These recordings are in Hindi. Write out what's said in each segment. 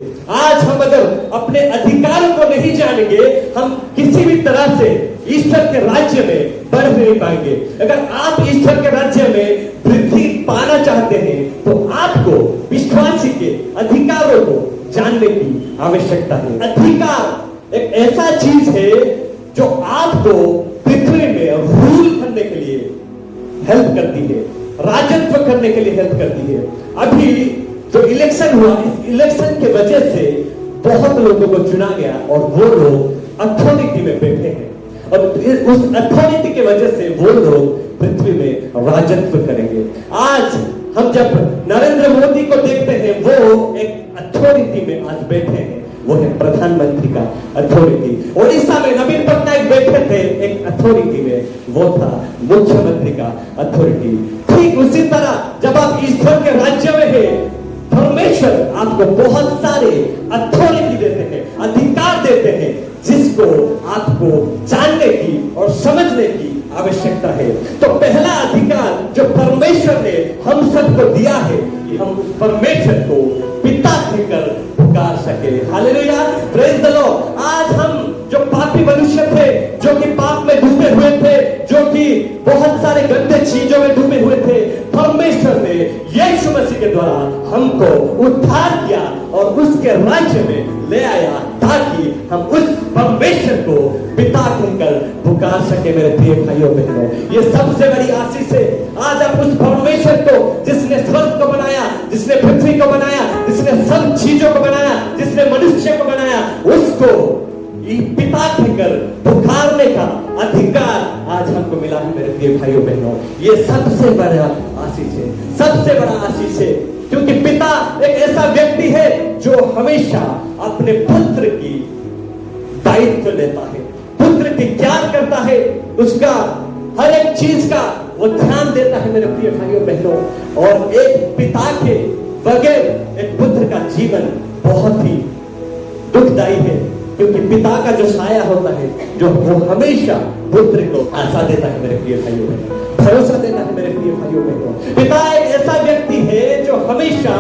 आज हम अगर अपने अधिकारों को नहीं जानेंगे, हम किसी भी तरह से ईश्वर के राज्य में बढ़ नहीं पाएंगे। अगर आप ईश्वर के राज्य में वृद्धि पाना चाहते हैं तो आपको विश्वासी के अधिकारों को जानने की आवश्यकता है। अधिकार एक ऐसा चीज है जो आपको पृथ्वी में रूल करने के लिए हेल्प करती है, राजत्व करने के लिए हेल्प करती है। अभी जो इलेक्शन हुआ, इस इलेक्शन के वजह से बहुत लोगों को चुना गया और वो लोग अथॉरिटी में बैठे हैं और उस अथॉरिटी की वजह से वो लोग पृथ्वी में राजत्व करेंगे। आज हम जब नरेंद्र मोदी को देखते हैं, वो एक अथॉरिटी में आज बैठे हैं, वो है प्रधानमंत्री का अथॉरिटी। ओडिशा में नवीन पटनायक बैठे थे एक अथॉरिटी में, वो था मुख्यमंत्री का अथॉरिटी। ठीक उसी तरह जब आप ईश्वर के राज्य में हैं, परमेश्वर आपको बहुत सारे अथॉरिटी देते हैं, अधिकार देते हैं, जिसको आपको जानने की और समझने की आवश्यकता है। तो पहला अधिकार जो परमेश्वर ने हम सबको दिया है कि हम उस परमेश्वर को पिता कहकर पुकार सके। Hallelujah, praise the Lord. आज हम जो पापी मनुष्य थे, जो कि पाप में डूबे हुए थे, जो कि बहुत सारे गंदे चीजों में डूबे हुए थे, परमेश्वर ने यीशु मसीह के द्वारा हमको उद्धार किया और उसके राज्य में ले आया ताकि हम उस परमेश्वर को पिता कहकर पुकार सके। मेरे प्रिय भाइयों बहनों, ये सबसे बड़ी आशीष है। आज आप उस परमेश्वर को, जिसने स्वर्ग को बनाया, जिसने पृथ्वी को बनाया, जिसने सब चीजों को बनाया, जिसने मनुष्य को बनाया, उसको पिता कहकर पुकारने का अधिकार आज हमको मिला है। मेरे प्रिय भाइयों बहनों, ये सबसे बड़ा आशीष है, सबसे बड़ा आशीष है, क्योंकि पिता एक ऐसा व्यक्ति है जो हमेशा अपने पुत्र की दायित्व लेता है, पुत्र की ज्ञान करता है, उसका हर एक चीज का वो ध्यान देता है। मेरे प्रिय भाइयों बहनों, और एक पिता के बगैर एक पुत्र का जीवन बहुत ही दुखदायी है, क्योंकि पिता का जो साया होता है, जो वो हमेशा पुत्र को आशा देता है। मेरे प्रिय भाइयों बहनों, भरोसा देता है। मेरे प्रिय भाइयों बहनों, पिता एक ऐसा व्यक्ति है जो हमेशा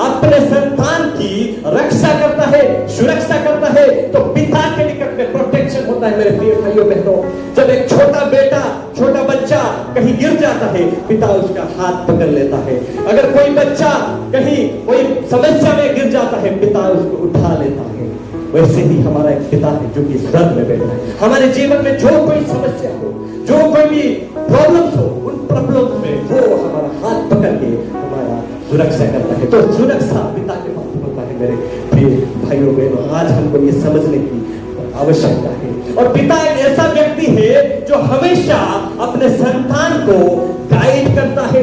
अपने संतान की रक्षा करता है, सुरक्षा करता है। तो पिता के निकट में प्रोटेक्शन होता है। मेरे प्रिय भाइयों बहनों, जब एक छोटा बेटा, छोटा बच्चा कहीं गिर जाता है, पिता उसका हाथ पकड़ लेता है। अगर कोई बच्चा कहीं कोई समस्या में गिर जाता है, पिता उसको उठा लेता है। वैसे ही हमारा एक पिता है जो कि स्वर्ग में बैठा है। हमारे जीवन में जो कोई समस्या हो, जो कोई भी प्रॉब्लम्स हो, उन प्रॉब्लम्स में वो हमारा हाथ पकड़ के हमारा सुरक्षा करता है। तो सुरक्षा पिता के पास होता है। मेरे प्रिय भाइयों बहनों, आज हमको ये समझने की आवश्यकता है। और पिता एक ऐसा व्यक्ति है जो हमेशा अपने संतान को गाइड करता है।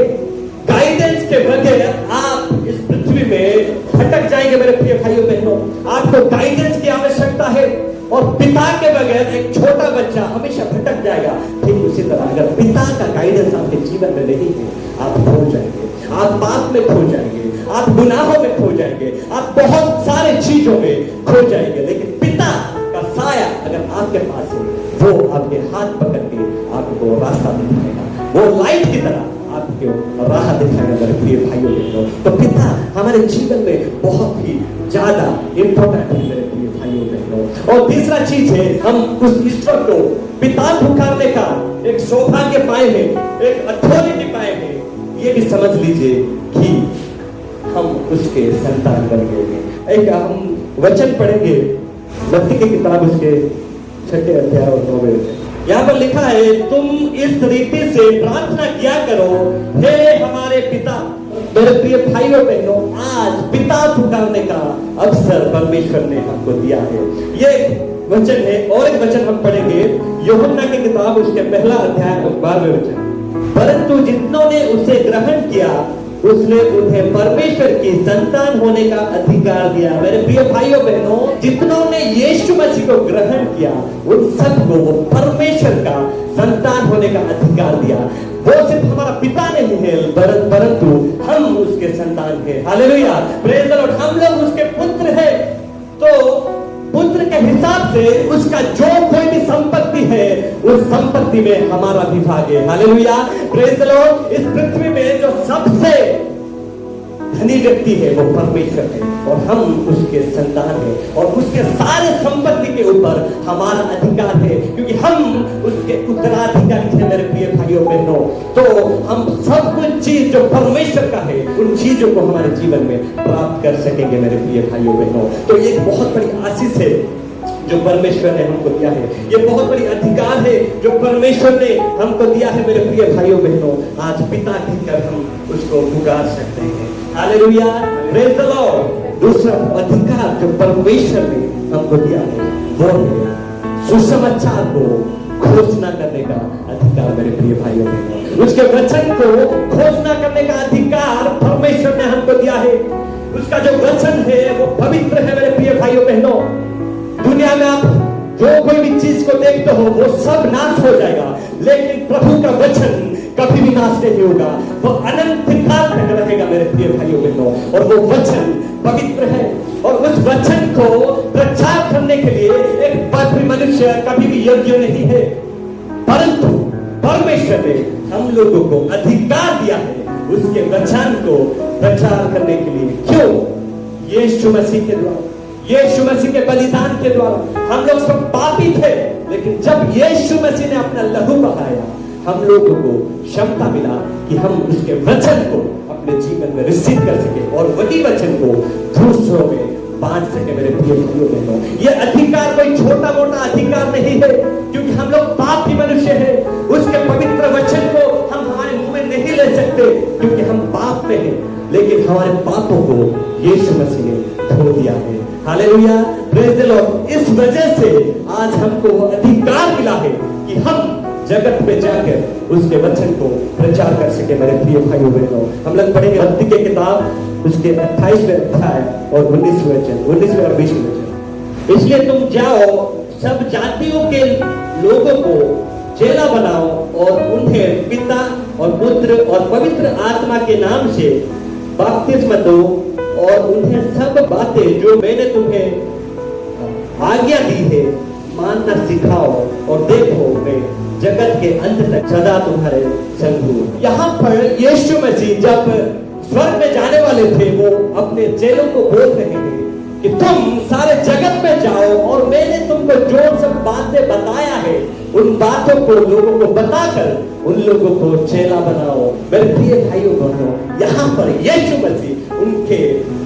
गाइडेंस के बगैर आप इस पृथ्वी में भटक जाएंगे। मेरे प्रिय भाइयों बहनों, आपको गाइडेंस की आवश्यकता है, और पिता के बगैर एक छोटा बच्चा हमेशा भटक जाएगा। ठीक उसी तरह अगर पिता का गाइडेंस आपके जीवन में नहीं है, आप खो जाएंगे, आप पाप में खो जाएंगे, आप गुनाहों में खो जाएंगे, आप बहुत सारे चीजों में खो जाएंगे। लेकिन पिता का साया अगर आपके पास है, वो आपके हाथ पकड़ के आपको रास्ता दिखाएगा, वो लाइट की तरह आपको राह दिखाएगा। मेरे प्रिय भाइयों बहनों, तो पिता हमारे जीवन में बहुत ही ज्यादा इंपॉर्टेंट है। मेरे प्रिय भाइयों बहनों, और तीसरा चीज है, हम उस ईश्वर को पिता पुकारने का एक सौभाग्य पाए हैं, एक अथॉरिटी पाए हैं। ये भी समझ लीजिए कि हम उसके संतान बन गए हैं। एक हम वचन पढ़ेंगे मत्ती की किताब, उसके 6 अध्याय और 9 वचन। यहाँ पर लिखा है, तुम इस रीति से प्रार्थना किया करो, हे हमारे पिता। मेरे प्रिय भाइयों बहनों, आज पिता पुकारने का अवसर परमेश्वर ने हमको दिया है। ये वचन है, और एक वचन हम पढ़ेंगे यूहन्ना की किताब, उसके 1 अध्याय 12वें वचन। परंतु जितनों ने उसे ग्रहण किया, उसने उन्हें परमेश्वर की संतान होने का अधिकार दिया। मेरे प्रिय भाइयों बहनों, जितनों ने यीशु मसीह को ग्रहण किया, उन सबको वो परमेश्वर का संतान होने का अधिकार दिया। वो सिर्फ हमारा पिता नहीं है, परंतु हम उसके संतान हैं। Hallelujah, praise the Lord. हम लोग उसके पुत्र हैं। तो पुत्र के हिसाब से उसका जो कोई भी संपत्ति है, उस संपत्ति में हमारा भी भाग है। Hallelujah, praise the Lord. इस पृथ्वी में जो सबसे धनी व्यक्ति है वो परमेश्वर है और हम उसके संतान हैं और उसके सारे संपत्ति के ऊपर हमारा अधिकार है क्योंकि हम उसके उत्तराधिकारी थे मेरे प्रिय भाइयों बहनों। तो हम सब कुछ चीज जो परमेश्वर का है उन चीजों को हमारे जीवन में प्राप्त कर सकेंगे मेरे प्रिय भाइयों बहनों। तो ये एक बहुत बड़ी आशीष है जो परमेश्वर ने हमको दिया है, ये बहुत बड़ी अधिकार है जो परमेश्वर ने हमको दिया है मेरे प्रिय भाइयों बहनों। आज पिता कहकर हम उसको पुकार सकते हैं। Hallelujah, praise the Lord. दूसरा अधिकार जो परमेश्वर ने हमको दिया है वो है सुसमाचार को घोषणा करने का अधिकार मेरे प्रिय भाइयों बहनों। उसके वचन को घोषणा करने का अधिकार परमेश्वर ने हमको दिया है। उसका जो वचन है वो पवित्र है मेरे प्रिय भाइयों बहनों। दुनिया में आप जो कोई भी चीज को देखते हो वो सब नाश हो जाएगा, लेकिन प्रभु का वचन कभी भी नाश नहीं होगा, वो अनंत काल तक रहेगा मेरे प्रिय भाइयों बहनों। और वो वचन पवित्र है और उस वचन को प्रचार करने के लिए एक पापी मनुष्य कभी भी योग्य नहीं है, परंतु परमेश्वर ने हम लोगों को अधिकार दिया है उसके वचन को प्रचार करने के लिए। क्यों? यीशु मसीह के द्वारा, यीशु मसीह के बलिदान के द्वारा। हम लोग सब पापी थे, लेकिन जब यीशु मसीह ने अपना लहू बहाया हम लोगों को क्षमता मिला कि हम उसके वचन को अपने जीवन में रिसीव कर सके और वही वचन को दूसरों में बांट सके मेरे प्रिय भाइयों बहनों। ये अधिकार कोई छोटा मोटा अधिकार नहीं है, क्योंकि हम लोग पापी मनुष्य हैं। उसके पवित्र वचन को हम हमारे मुंह में नहीं ले सकते क्योंकि हम पाप में हैं, लेकिन हमारे पापों को यीशु मसीह ने धो दिया है। Hallelujah, praise the Lord. इस वजह से आज हमको अधिकार मिला है कि हम जगत में जाकर उसके वचन को प्रचार कर सके मेरे प्रिय भाइयों बहनों। हम लोग पढ़ेंगे मत्ती की किताब उसके 28वें अध्याय और 19वें वचन, 19वें और 20वें वचन। इसलिए तुम जाओ, सब जातियों के लोगों को चेला बनाओ और उन्हें पिता और पुत्र और पवित्र आत्मा के नाम से बपतिस्मा दो और उन्हें सब बातें जो मैंने तुम्हें आज्ञा दी है मानना सिखाओ, और देखो मैं जगत के अंत तक सदा तुम्हारे संग हूं। यहाँ पर यीशु मसीह जब स्वर्ग में जाने वाले थे वो अपने चेलों को बोल रहे हैं कि तुम सारे जगत में जाओ और मैंने तुमको जो सब बातें बताया है उन बातों को लोगों को बताकर उन लोगों को चेला बनाओ। मेरे प्रिय भाइयों बहनों, यहाँ पर यीशु मसीह उनके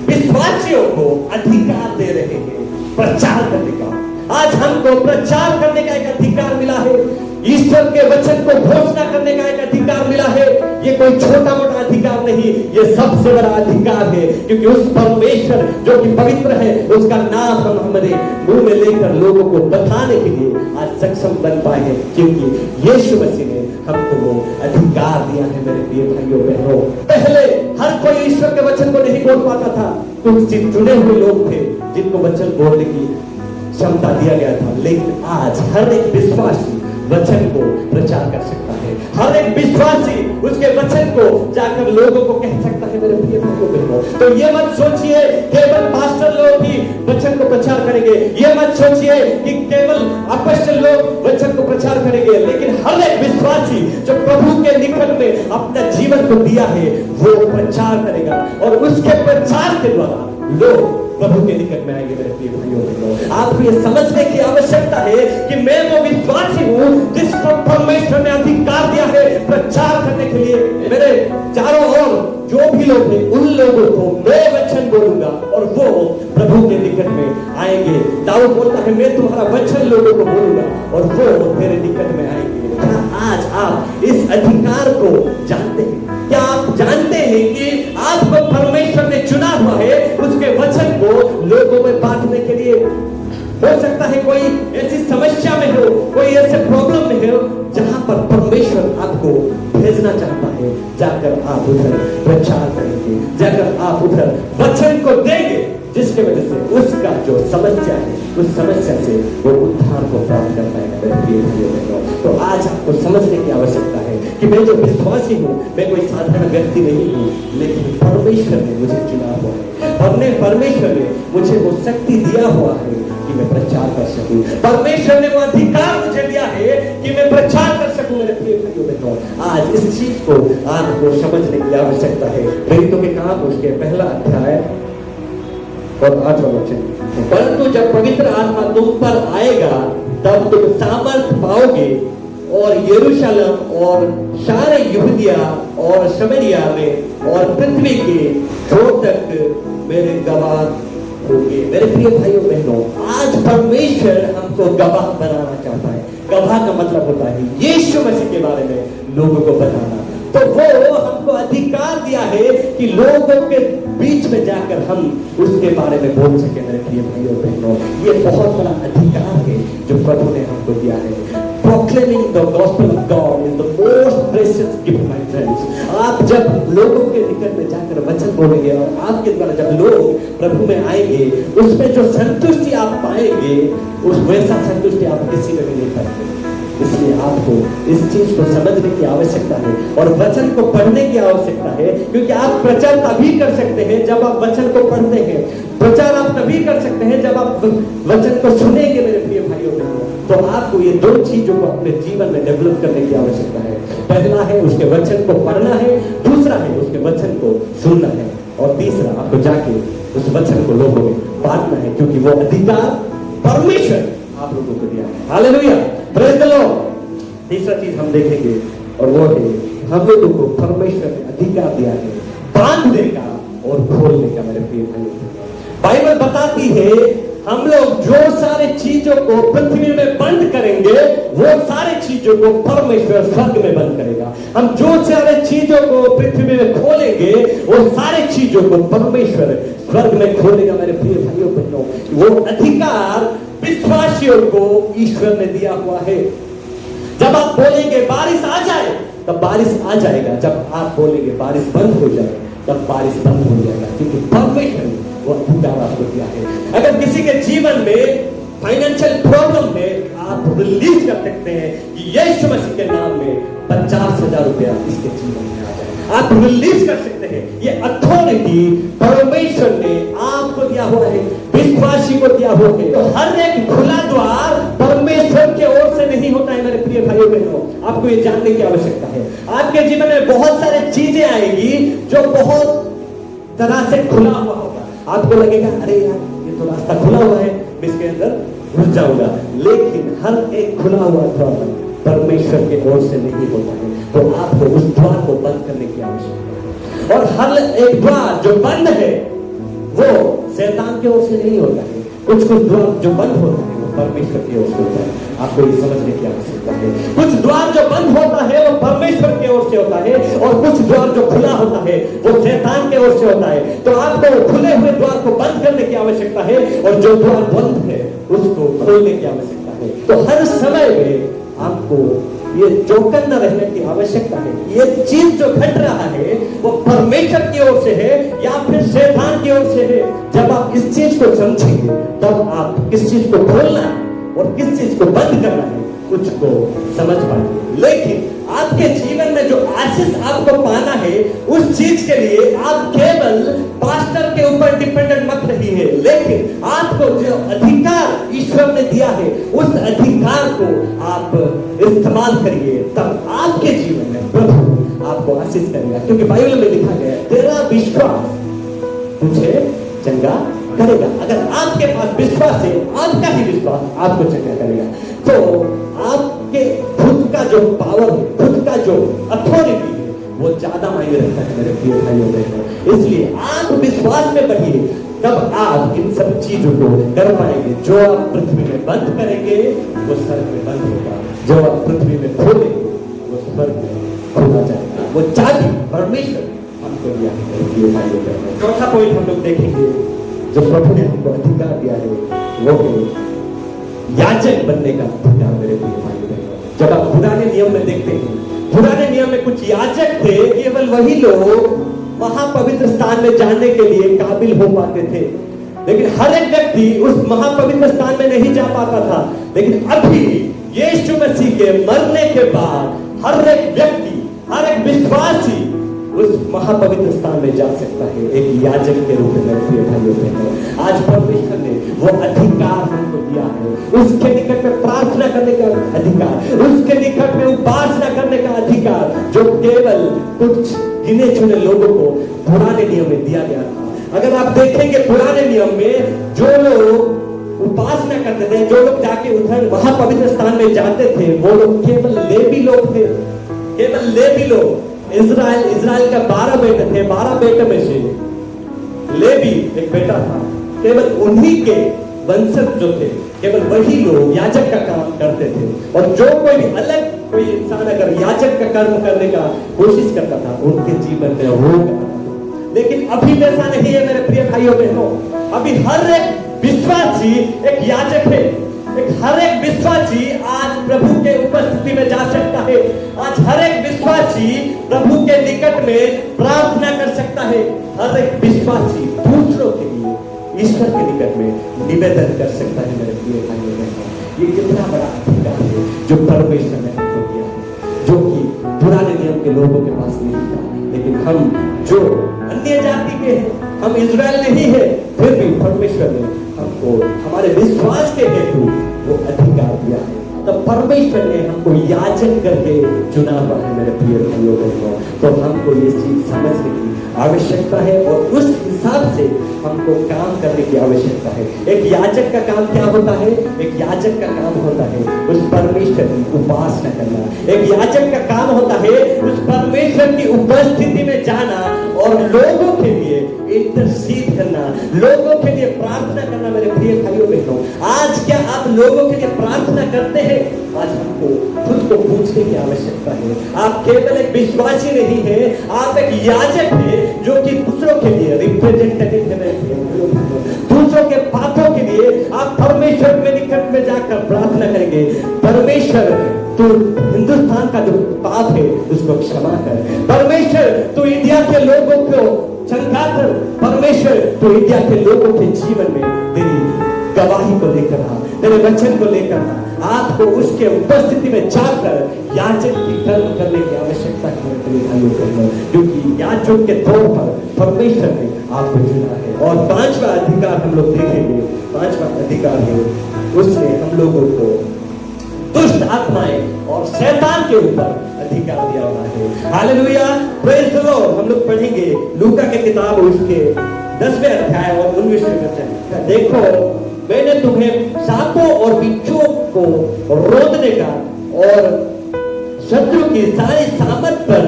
विश्वासियों को अधिकार दे रहे हैं प्रचार करने का। आज हमको प्रचार करने का एक अधिकार मिला है, ईश्वर के वचन को घोषणा करने का एक अधिकार मिला है। ये कोई छोटा मोटा अधिकार नहीं, ये सबसे बड़ा अधिकार है, क्योंकि उस परमेश्वर जो कि पवित्र है उसका नाम हम हमारे मुंह में लेकर लोगों को बताने के लिए आज सक्षम बन पाए हैं, क्योंकि यीशु मसीह ने हमको वो अधिकार दिया है मेरे प्रिय भाइयों बहनों। पहले हर कोई ईश्वर के वचन को नहीं बोल पाता था, कुछ चुने हुए लोग थे जिनको वचन बोलने की क्षमता दिया गया था, लेकिन आज हर एक विश्वासी वचन को प्रचार कर सकता है। हर एक विश्वासी उसके वचन को जाकर लोगों को कह सकता है मेरे प्रिय भाइयों बहनों। तो ये मत सोचिए केवल पास्टर लोग ही वचन को प्रचार करेंगे, ये मत सोचिए कि केवल अपोस्तल लोग वचन को प्रचार करेंगे, लेकिन हर एक विश्वासी जो प्रभु के निकट में अपना जीवन को दिया है वो प्रचार करेगा और उसके प्रचार के द्वारा लोग प्रभु के निकट में आएंगे मेरे प्रिय भाइयों बहनों। आपको ये समझने की आवश्यकता है कि मैं वो विश्वासी हूँ जिसको परमेश्वर ने अधिकार दिया है प्रचार करने के लिए। मेरे चारों ओर जो भी लोग हैं उन लोगों को मैं वचन बोलूंगा और वो प्रभु के निकट में आएंगे। दाऊद बोलता है मैं तुम्हारा वचन लोगों को बोलूंगा और वो तेरे निकट में आएंगे। आज आप इस अधिकार को जानते हैं? क्या आप जानते हैं कि आपको परमेश्वर ने चुना हुआ है उसके वचन को लोगों में बांटने के लिए? हो सकता है कोई ऐसी समस्या में हो, कोई ऐसे प्रॉब्लम में हो जहां पर परमेश्वर आपको भेजना चाहता है, जाकर आप उधर प्रचार करेंगे, जाकर आप उधर वचन को देंगे, जिसके वजह से उसका जो समस्या है उस समस्या से वो उद्धार को प्राप्त कर पाएगा। तो आज आपको समझने की आवश्यकता है कि मैं जो विश्वासी हूँ, मैं कोई साधारण व्यक्ति नहीं हूँ, लेकिन परमेश्वर ने मुझे चुना हुआ है। परमेश्वर ने मुझे वो शक्ति दिया हुआ है कि मैं प्रचार कर सकूं। परमेश्वर ने वो अधिकार मुझे दिया है कि मैं प्रचार कर सकूं। मेरे प्रिय भाइयों बहनों, आज इस चीज को आपको समझने की आवश्यकता है। प्रेरितों के काम उसके पहला अध्याय और 8वां वचन, परंतु जब पवित्र आत्मा तुम पर आएगा तब तुम सामर्थ पाओगे और यरूशलेम और सारे यहूदिया और शमरिया में और पृथ्वी के छोर तक मेरे गवाह होंगे। मेरे प्रिय भाइयों बहनों, आज परमेश्वर हमको गवाह बनाना चाहता है। गवाह का मतलब होता है यीशु मसीह के बारे में लोगों को बताना। तो वो हमको अधिकार दिया है कि लोगों के बीच में जाकर हम उसके बारे में बोल सके। मेरे प्रिय भाइयों बहनों, ये बहुत बड़ा अधिकार है जो प्रभु ने हमको दिया है। Proclaiming the gospel of God is the most precious gift, my friends. आप जब लोगों के निकट में जाकर वचन बोलेंगे और आपके द्वारा जब लोग प्रभु में आएंगे, उसमें जो संतुष्टि आप पाएंगे, उस वैसा संतुष्टि आप किसी में भी नहीं पाएंगे। इसलिए आपको इस चीज को समझने की आवश्यकता है और वचन को पढ़ने की आवश्यकता है, क्योंकि आप प्रचार तभी कर सकते हैं जब आप वचन को पढ़ते हैं। प्रचार आप तभी कर सकते हैं जब आप वचन को सुनेंगे। मेरे प्रिय भाइयों बहनों, तो आपको ये दो चीजों को अपने जीवन में डेवलप करने की आवश्यकता है। पहला है उसके वचन को पढ़ना है, दूसरा है उसके वचन को सुनना है, और तीसरा आपको जाके उस वचन को लोगों में बांटना है, क्योंकि वो अधिकार परमेश्वर आप लोगों को दिया है। Hallelujah, praise the Lord. तीसरा चीज हम देखेंगे और वो है हम लोगों को परमेश्वर ने अधिकार दिया है बांधने का और खोलने का। मेरे प्रिय भाइयों, बाइबल बताती है हम लोग जो सारे चीजों को पृथ्वी में बंद करेंगे, वो सारे चीजों को परमेश्वर स्वर्ग में बंद करेगा। हम जो सारे चीजों को पृथ्वी में खोलेंगे, वो सारे चीजों को परमेश्वर स्वर्ग में खोलेगा। मेरे प्रिय भाइयों बहनों, वो अधिकार विश्वासियों को ईश्वर ने दिया हुआ है। जब आप बोलेंगे बारिश आ जाए, तब बारिश आ जाएगा। जब आप बोलेंगे बारिश बंद हो जाए, तब बारिश बंद हो जाएगा, क्योंकि परमेश्वर ने वो अधिकार आपको दिया है। अगर किसी के जीवन में फाइनेंशियल प्रॉब्लम है, आप रिलीज कर सकते हैं कि यीशु मसीह के नाम में 50,000 रुपया इसके जीवन में आ जाए। आप रिलीज कर सकते हैं। ये अथॉरिटी परमेश्वर ने आपको दिया हुआ है, विश्वासी को दिया हुआ है। तो हर एक खुला द्वार परमेश्वर की ओर से नहीं होता है। मेरे प्रिय भाइयों बहनों, आपको ये जानने की आवश्यकता है। आपके जीवन में बहुत सारी चीजें आएगी जो बहुत तरह से खुला हुआ होगा। आपको लगेगा अरे यार ये तो रास्ता खुला हुआ है, मैं इसके अंदर घुस जाऊंगा। लेकिन हर एक खुला हुआ द्वार परमेश्वर के ओर से नहीं होता है, तो आपको उस द्वार को बंद करने की आवश्यकता है। और हर एक द्वार जो बंद है वो शैतान की ओर से नहीं होता है। कुछ द्वार जो बंद होता है वो परमेश्वर की ओर से होता है। आपको ये समझने की आवश्यकता है। कुछ द्वार जो बंद होता है वो परमेश्वर की ओर से होता है, और कुछ द्वार जो खुला होता है वो शैतान की ओर से होता है। तो आपको खुले हुए द्वार को बंद करने की आवश्यकता है, और जो द्वार बंद है उसको खोलने की आवश्यकता है। तो हर समय में आपको ये चौकन्ना रहने की आवश्यकता है। ये चीज जो घट रहा है वो परमेश्वर की ओर से है या फिर शैतान की ओर से है। जब आप इस चीज को समझेंगे, तब आप किस चीज को खोलना है और किस चीज को बंद करना है कुछ को समझ पाएंगे। लेकिन आपके जीवन में जो आशीष आपको पाना है, उस चीज के लिए आप केवल पास्टर के ऊपर डिपेंडेंट मत रहिए, लेकिन आपको जो अधिकार ईश्वर ने दिया है, उस अधिकार को आप इस्तेमाल करिए। तब आपके जीवन में प्रभु आपको आशीष करेगा, क्योंकि बाइबल में लिखा गया है तेरा विश्वास तुझे चंगा करेगा। अगर आपके पास विश्वास है, आपका ही विश्वास आपको चंगा करेगा। तो आपके खुद का जो पावर है, खुद का जो अथॉरिटी है, वो ज्यादा मायने रखता है मेरे प्रिय भाइयों बहनों। इसलिए आप विश्वास में बढ़िए, तब आप इन सब चीजों को कर पाएंगे। जो आप पृथ्वी में बंद करेंगे वो स्वर्ग में बंद होगा, जो आप पृथ्वी में खोलेंगे वो स्वर्ग में खोला जाएगा। वो चाबी परमेश्वर हमको दिया है मेरे प्रिय भाइयों बहनों। चौथा पॉइंट हम लोग देखेंगे जो प्रभु ने हमको अधिकार दिया है, वो है याजक बनने का अधिकार। मेरे प्रिय भाइयों बहनों, जब आप पुराने नियम में देखते हैं, पुराने नियम में कुछ याजक थे, केवल वही लोग महापवित्र स्थान में जाने के लिए काबिल हो पाते थे। लेकिन हर एक व्यक्ति उस महापवित्र स्थान में नहीं जा पाता था। लेकिन अभी यीशु मसीह के मरने के बाद हर एक व्यक्ति विश्वासी उस महापवित्र स्थान में जा सकता है एक याजक के रूप में। प्रिय भाइयों बहनों, आज परमेश्वर ने वो अधिकार हमको दिया है, उसके निकट में प्रार्थना करने का अधिकार, उसके निकट में उपासना करने का अधिकार, जो केवल कुछ गिने चुने लोगों को पुराने नियम में दिया गया था। अगर आप देखेंगे पुराने नियम में जो लोग उपासना करते थे, जो लोग जाके उधर महापवित्र स्थान में जाते थे, वो लोग केवल लेवी लोग थे, केवल लेवी लोग। इज़राइल का 12 बेटे थे, 12 बेटे में से लेवी एक बेटा था, केवल उन्हीं के वंशज जो थे, केवल वही लोग याजक का काम करते थे। और जो कोई भी अलग कोई इंसान अगर याजक का कर्म करने का कोशिश करता था, उनके जीवन में रोग आता था। लेकिन अभी वैसा नहीं है मेरे प्रिय भाइयों बहनों। अभी हर एक विश्वासी एक याजक है। हर एक विश्वासी आज प्रभु के उपस्थिति में जा सकता है। आज हर एक विश्वासी प्रभु के निकट में प्रार्थना कर सकता है। हर एक विश्वासी दूसरों के लिए ईश्वर के निकट में निवेदन कर सकता है। मेरे प्रिय भाइयों बहनों, ये कितना बड़ा अधिकार है जो परमेश्वर ने हमको दिया है, जो कि पुराने नियम के लोगों के पास नहीं था। लेकिन हम जो अन्य जाति के हैं, हम इज़राइल नहीं है, फिर भी परमेश्वर ने हमको हमारे विश्वास के हेतु वो अधिकार दिया है। तो परमेश्वर ने हमको याजक करके चुना हुआ है। मेरे प्रिय भाइयों बहनों, तो हमको ये चीज समझने की आवश्यकता है और उस हिसाब से हमको काम करने की आवश्यकता है। एक याजक का काम क्या होता है? एक याजक का काम होता है उस परमेश्वर की उपासना करना। एक याजक का काम होता है उस परमेश्वर की उपस्थिति में जाना और लोगों के लिए इंटरसीड करना, लोगों के लिए प्रार्थना करना। मेरे प्रिय भाइयों बहनों, आज क्या आप लोगों के लिए प्रार्थना करते हैं? आज हमको खुद को पूछने की आवश्यकता है। आप केवल एक विश्वासी नहीं है, आप एक याजक है जो कि दूसरों के लिए रिप्रेजेंटेटिव है। दूसरों के पापों के लिए आप परमेश्वर के निकट में जाकर प्रार्थना करेंगे, परमेश्वर तू हिंदुस्तान का जो पाप है उसको क्षमा कर, परमेश्वर तू इंडिया के लोगों को चंगा कर, परमेश्वर तू इंडिया के लोगों के जीवन में तेरी गवाही को लेकर आ, तेरे वचन को लेकर आ। आपको उसके उपस्थिति में जाकर याजक की कर्म करने की आवश्यकता है क्योंकि याजक के तौर पर परमेश्वर ने आपको चुना है। और 5वां अधिकार हम लोग देखेंगे। 5वां अधिकार है उसने हम लोगों को दुष्ट आत्माएं और शैतान के ऊपर अधिकार दिया हुआ है। Hallelujah, praise the Lord. हम लोग पढ़ेंगे लूका के किताब उसके 10वें अध्याय और 19वें वचन। देखो, मैंने तुम्हें सांपों और बिच्छुओं को रोकने का और शत्रु की सारी सामर्थ पर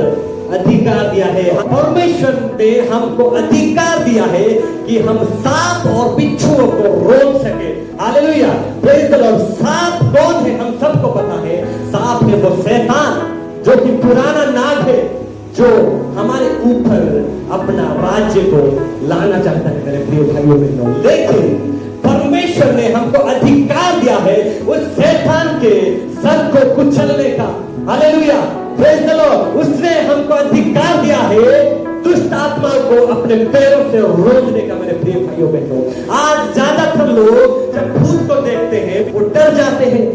अधिकार दिया है। परमेश्वर ने हमको अधिकार दिया है कि हम सांप और बिच्छुओं को रोक सके। Hallelujah, praise the Lord. सांप कौन है? हम सबको पता है, सांप है वो शैतान जो कि पुराना नाग है, जो हमारे ऊपर अपना राज्य को लाना चाहता है। मेरे प्रिय भाइयों बहनों, लेकिन परमेश्वर ने हमको अधिकार दिया है उस शैतान के सर को कुचलने का। Hallelujah, praise the Lord. उसने हमको अधिकार दिया है दुष्ट आत्माओं को अपने पैरों से रोकने का। मेरे प्रिय भाइयों बहनों, आज ज्यादातर लोग जब भूत को देखते हैं वो डर जाते हैं।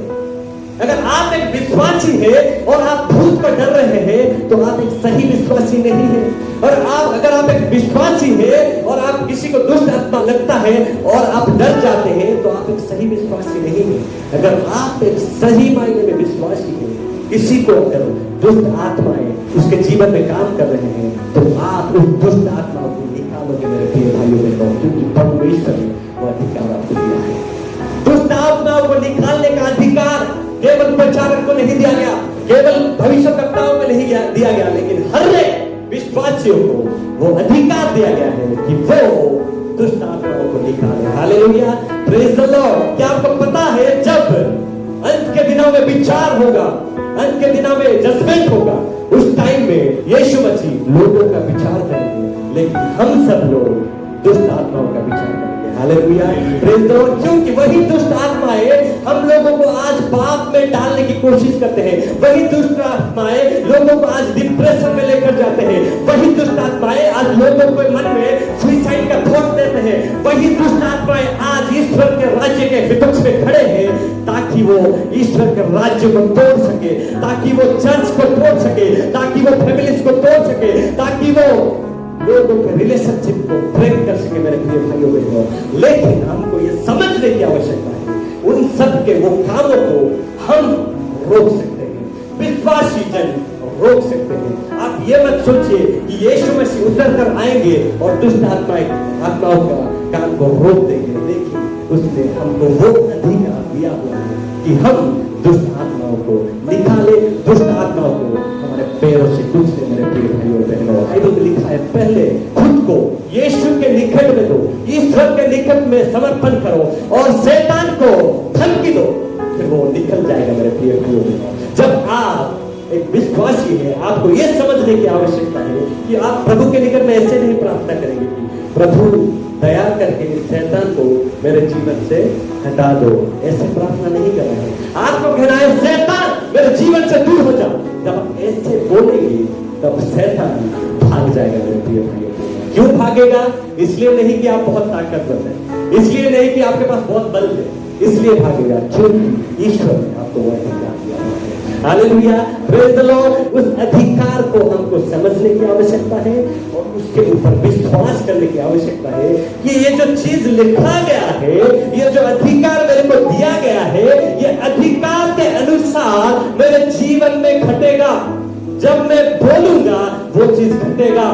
अगर आप एक विश्वासी है और आप भूत को डर रहे हैं तो आप एक सही विश्वासी नहीं है। और अगर आप एक विश्वासी है और आप किसी को दुष्ट आत्मा लगता है और आप डर जाते हैं तो आप एक सही विश्वासी नहीं है। अगर आप एक सही मायने में विश्वासी है, किसी को अगर दुष्ट आत्माएं उसके जीवन में काम कर रहे हैं तो आप उस दुष्ट आत्माओं को निकालोगे। मेरे प्रिय भाइयों बहनों, क्योंकि परमेश्वर ने वो अधिकार आपको दिया है। दुष्ट आत्माओं को निकालने का अधिकार केवल प्रचारक को नहीं दिया गया, केवल भविष्यवक्ताओं को नहीं दिया गया, लेकिन हर एक विश्वासियों को वो अधिकार दिया गया है कि वो दुष्ट आत्माओं को निकाले। Hallelujah, praise the Lord. क्या आपको पता है जब अंत के दिनों में विचार होगा, अंत के दिनों में जजमेंट होगा, उस टाइम में यीशु मसीह लोगों का विचार करेंगे, लेकिन हम सब लोग दुष्ट आत्माओं का विचार करेंगे। Hallelujah, praise the Lord. क्योंकि वही दुष्ट आत्माएं हम लोगों को आज पाप में डालने की कोशिश करते हैं, वही दुष्ट आत्माएं लोगों को आज डिप्रेशन में लेकर जाते हैं, वही दुष्ट आत्माएं आज लोगों के मन में सुसाइड का थॉट देते हैं, वही दुष्ट आत्माएं आज ईश्वर के राज्य के विपक्ष में खड़े हैं ताकि वो ईश्वर के राज्य को तोड़ सके, ताकि वो चर्च को तोड़ सके, ताकि वो फैमिलीज को तोड़ सके, ताकि वो लोगों के रिलेशनशिप को ब्रेक कर सके मेरे प्रिय भाइयों बहनों। लेकिन हमको ये समझने की आवश्यकता है, उन सब के वो कामों को हम रोक सकते हैं, विश्वासी जन रोक सकते हैं। आप ये मत सोचिए कि यीशु मसीह उतर कर आएंगे और दुष्ट आत्माओं का काम को रोक देंगे, लेकिन उसने हमको वो अधिकार दिया हुआ है कि हम दुष्ट आत्माओं को निकाले, दुष्ट आत्माओं को हमारे पैरों से कुछ से। मेरे प्रिय भाइयों बहनों, बाइबल में लिखा है पहले खुद को यीशु के निकट में दो, ईश्वर के निकट में समर्पण करो और शैतान को धमकी दो, फिर वो निकल जाएगा। मेरे प्रिय भाइयों बहनों, जब आप एक विश्वासी है, आपको यह समझने की आवश्यकता है कि आप प्रभु के निकट में ऐसे नहीं प्रार्थना करेंगे कि प्रभु दया करके इस शैतान को मेरे जीवन से हटा दो, ऐसे प्रार्थना नहीं कर रहे हैं। आपको कहना है शैतान मेरे जीवन से दूर हो जा। जब आप ऐसे बोलेंगे तब शैतान भाग जाएगा। मेरे प्रिय भाइयों, क्यों भागेगा? इसलिए नहीं कि आप बहुत ताकतवर हैं, इसलिए नहीं कि आपके पास बहुत बल है, इसलिए भागेगा क्योंकि ईश्वर ने आपको वो अधिकार दिया है। Hallelujah, praise the Lord. उस अधिकार को हमको समझने की आवश्यकता है और उसके ऊपर विश्वास करने की आवश्यकता है कि ये जो चीज लिखा गया है, ये जो अधिकार मेरे को दिया गया है, ये अधिकार के अनुसार मेरे जीवन में घटेगा। जब मैं बोलूंगा वो चीज घटेगा,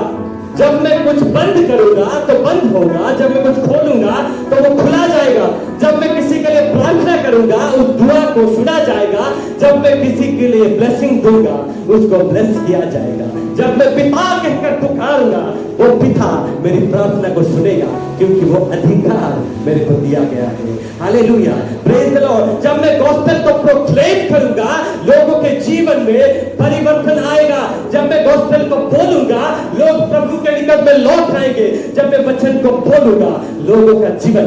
जब मैं कुछ बंद करूंगा तो बंद होगा, जब मैं कुछ खोलूंगा तो वो खुला जाएगा, जब मैं किसी के लिए प्रार्थना करूंगा उस दुआ को सुना जाएगा, जब मैं किसी के लिए ब्लेसिंग दूंगा उसको ब्लेस किया जाएगा, जब मैं पिता कहकर पुकारूंगा वो पिता मेरी प्रार्थना को सुनेगा, क्योंकि वो अधिकार मेरे को दिया गया है। Hallelujah, praise the Lord. जब मैं गॉस्पेल को प्रोक्लेम करूंगा लोगों के जीवन में परिवर्तन आएगा, जब मैं गॉस्पेल को बोलूंगा लोग प्रभु के निकट में लौट आएंगे, जब मैं वचन को बोलूंगा लोगों का जीवन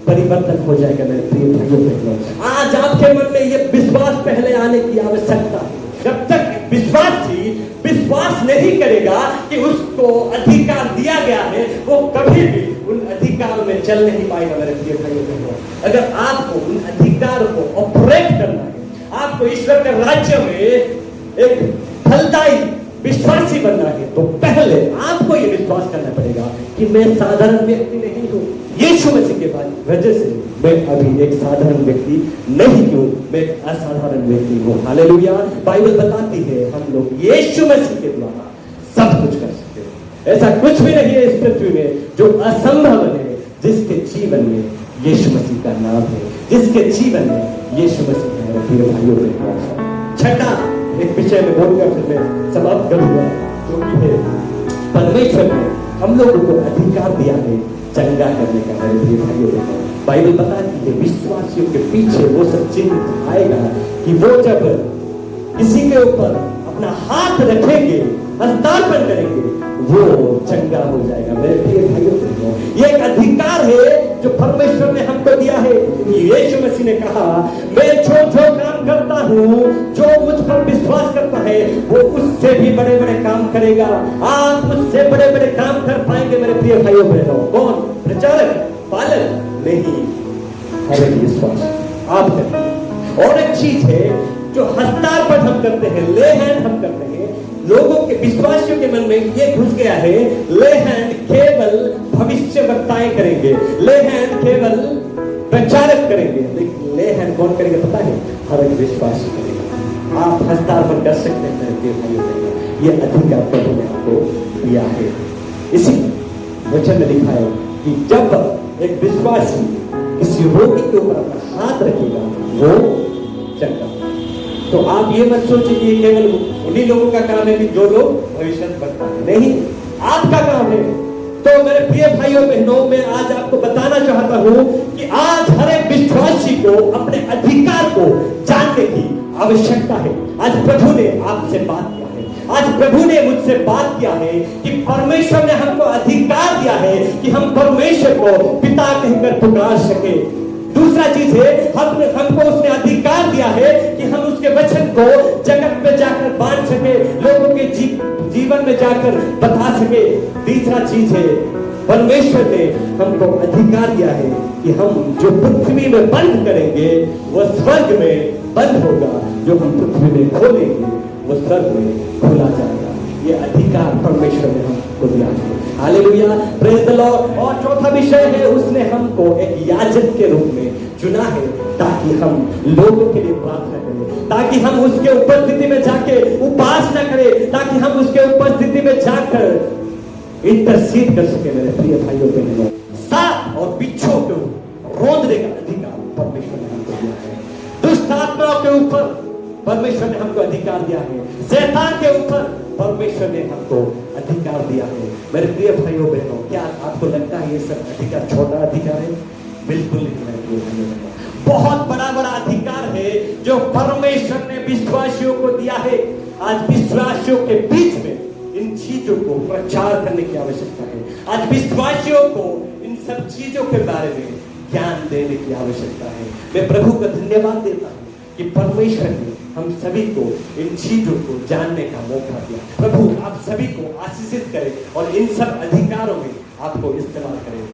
परिवर्तन हो जाएगा। मेरे प्रिय भाइयों बहनों, आज आपके मन में ये विश्वास पहले आने की आवश्यकता है। जब तक विश्वास नहीं करेगा कि उसको अधिकार दिया गया है, वो कभी भी उन अधिकारों में चल नहीं पाएगा। मेरे प्रिय भाइयों बहनों, अगर आपको उन अधिकारों को ऑपरेट करना है, आपको ईश्वर के राज्य में एक फलदायी विश्वासी बनना है, तो पहले आपको यह विश्वास करना पड़ेगा कि मैं साधारण व्यक्ति नहीं हूं। यीशु मसीह के वजह से मैं अभी एक साधारण व्यक्ति नहीं हूं, मैं एक असाधारण व्यक्ति हूं। हालेलुया, बाइबल बताती है हम लोग यीशु मसीह के द्वारा सब कुछ कर सकते हैं। ऐसा कुछ भी नहीं है इस पृथ्वी में जो असंभव है। जिसके जीवन में यीशु मसीह का नाम है, जिसके जीवन में यीशु मसीह है। प्रिय भाइयों बहनों, छठा एक विषय में बोलकर फिर मैं समाप्त करूंगा, जो कि है परमेश्वर ने हम लोगों को अधिकार दिया है चंगा करने का। मेरे प्रिय भाइयों बहनों, बाइबल बताती है विश्वासियों के पीछे वो सब चिन्ह आएगा कि वो जब किसी के ऊपर अपना हाथ रखेंगे, हस्तार्पण करेंगे, वो चंगा हो जाएगा। मेरे प्रिय भाइयों बहनों, ये एक अधिकार है जो परमेश्वर ने हमको दिया है। यीशु मसीह ने कहा, मैं जो काम करता हूँ, जो मुझ पर विश्वास करता है वो उससे भी बड़े बड़े काम करेगा। आप उससे बड़े बड़े काम कर पाएंगे। मेरे प्रिय भाइयों बहनों, कौन? प्रचारक, पालक नहीं, हर एक विश्वास आप करते हैं। और एक चीज है जो हस्तार्पण हम करते हैं, ले हैंड हम करते हैं, लोगों के विश्वासियों के मन में ये घुस गया है, ले हैंड केवल भविष्यवक्ताएं करेंगे, ले हैंड केवल प्रचारक करेंगे। लेकिन ले हैंड कौन करेंगे पता है? हर एक विश्वासी करेगा। आप हस्तार्पण कर सकते हैं मेरे भाइयों बहनों, ये अधिकार प्रभु ने आपको दिया है। इसी वचन में लिखा है कि जब एक विश्वासी किसी रोगी के ऊपर अपना हाथ रखेगा वो चंगा। तो आप ये मत सोचिए कि केवल उन्हीं लोगों का काम है कि जो लोग भविष्य बताते हैं, नहीं, आपका काम है। तो मेरे प्रिय भाइयों बहनों, मैं आज आपको बताना चाहता हूं कि आज हर एक विश्वासी को अपने अधिकार को जानने की आवश्यकता है। आज प्रभु ने आपसे बात किया है, आज प्रभु ने मुझसे बात किया है कि परमेश्वर ने हमको अधिकार दिया है कि हम परमेश्वर को पिता कहकर पुकार सके। दूसरा चीज है, हमको उसने अधिकार दिया है कि हम उसके वचन को जगत में जाकर बांट सके, लोगों के जीवन में जाकर बता सके। तीसरा चीज है, परमेश्वर ने हमको अधिकार दिया है कि हम जो पृथ्वी में बंद करेंगे वह स्वर्ग में बंद होगा, जो हम पृथ्वी में खोलेंगे वो स्वर्ग में खोला जाएगा। ये अधिकार परमेश्वर ने हमको दिया है। Hallelujah, praise the Lord. और चौथा विषय है, उसने हमको एक याजक के रूप में चुना है ताकि हम लोगों के लिए प्रार्थना करें, ताकि हम उसके उपस्थिति में जाके उपासना करें, ताकि हम उसके उपस्थिति में जाकर इंटरसीड कर सके। मेरे प्रिय भाइयों बहनों, सांप और बिच्छू को रोकने का अधिकार परमेश्वर ने हमको दिया है। दुष्ट आत्माओं के ऊपर परमेश्वर ने हमको अधिकार दिया है। शैतान के ऊपर परमेश्वर ने हमको अधिकार दिया है। मेरे प्रिय भाइयों बहनों, क्या आपको लगता है ये सब अधिकार छोटा अधिकार है? बिल्कुल नहीं मेरे प्रिय भाइयों बहनों, बहुत बड़ा बड़ा अधिकार है जो परमेश्वर ने विश्वासियों को दिया है। आज विश्वासियों के बीच में इन चीजों को प्रचार करने की आवश्यकता है। आज विश्वासियों को इन सब चीजों के बारे में ज्ञान देने की आवश्यकता है। मैं प्रभु का धन्यवाद देता हूँ कि परमेश्वर ने हम सभी को इन चीजों को जानने का मौका दिया। प्रभु आप सभी को आशीषित करे और इन सब अधिकारों में आपको इस्तेमाल करें।